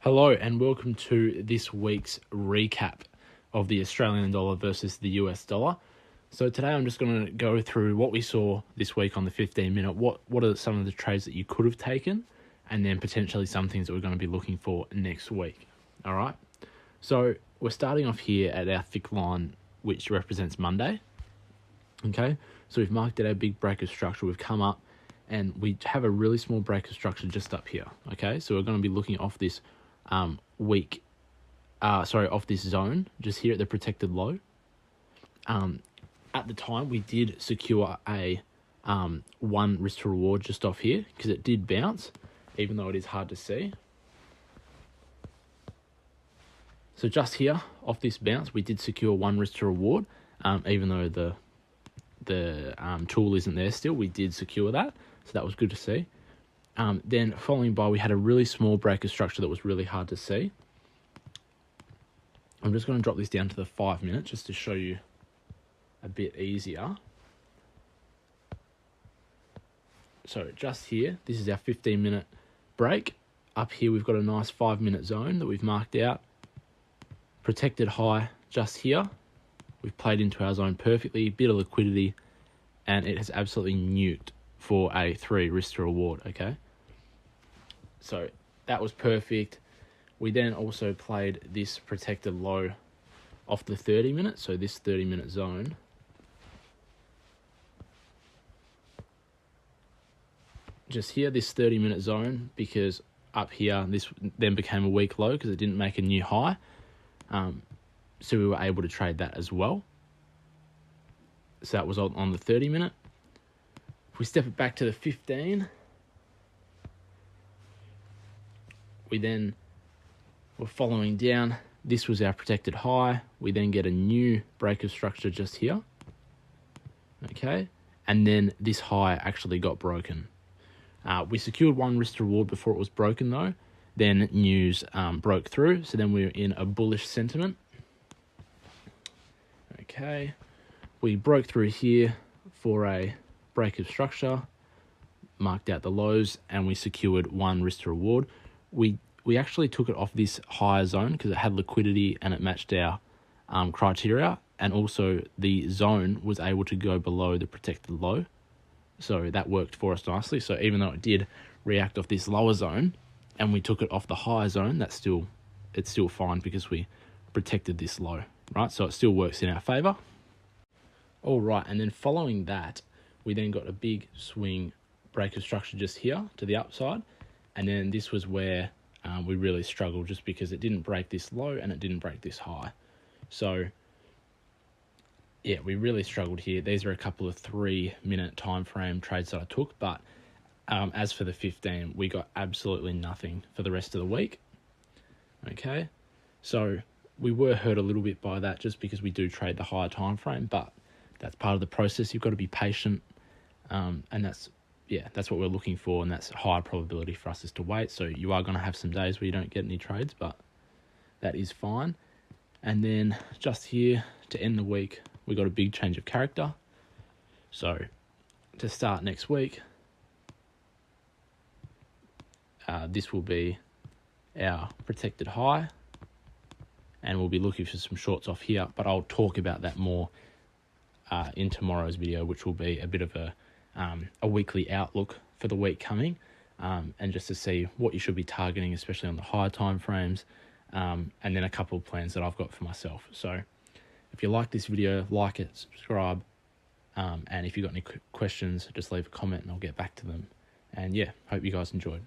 Hello and welcome to this week's recap of the Australian dollar versus the US dollar. So today I'm just going to go through what we saw this week on the 15-minute, what are some of the trades that you could have taken, and then potentially some things that we're going to be looking for next week. All right. So we're starting off here at our thick line, which represents Monday. Okay. So we've marked out our big break of structure. We've come up and we have a really small break of structure just up here. Okay. So we're going to be looking off this off this zone, just here at the protected low. At the time, we did secure a one risk to reward just off here because it did bounce, even though it is hard to see. So just here, off this bounce, we did secure one risk to reward, even though the tool isn't there still, we did secure that. So that was good to see. Then following by, we had a really small break of structure that was really hard to see. I'm just going to drop this down to the 5 minutes just to show you a bit easier. So just here, this is our 15-minute break. Up here, we've got a nice 5-minute zone that we've marked out. Protected high just here. We've played into our zone perfectly, bit of liquidity, and it has absolutely nuked for a 3 risk to reward, okay? So that was perfect. We then also played this protected low off the 30 minutes, so this 30-minute zone. Just here, this 30-minute zone, because up here, this then became a weak low because it didn't make a new high. So we were able to trade that as well. So that was on the 30-minute. If we step it back to the 15, we then were following down. This was our protected high. We then get a new break of structure just here. Okay. And then this high actually got broken. We secured one risk to reward before it was broken though. Then news broke through. So then we were in a bullish sentiment. Okay. We broke through here for a break of structure, marked out the lows, and we secured one risk to reward. We actually took it off this higher zone because it had liquidity and it matched our criteria, and also the zone was able to go below the protected low, so that worked for us nicely. So even though it did react off this lower zone and we took it off the higher zone, it's still fine because we protected this low, right? So it still works in our favor. All right, and then following that, we then got a big swing break of structure just here to the upside, and then this was where we really struggled just because it didn't break this low and it didn't break this high. So yeah, we really struggled here. These are a couple of 3-minute time frame trades that I took, but as for the 15, we got absolutely nothing for the rest of the week. Okay, so we were hurt a little bit by that just because we do trade the higher time frame, but that's part of the process. You've got to be patient, and that's what we're looking for, and that's higher probability for us is to wait. So you are going to have some days where you don't get any trades, but that is fine. And then just here to end the week, we got a big change of character. So to start next week, this will be our protected high, and we'll be looking for some shorts off here, but I'll talk about that more in tomorrow's video, which will be a bit of a weekly outlook for the week coming, and just to see what you should be targeting, especially on the higher time frames, and then a couple of plans that I've got for myself. So if you like this video, like it, subscribe, and if you've got any questions, just leave a comment and I'll get back to them. And yeah, hope you guys enjoyed.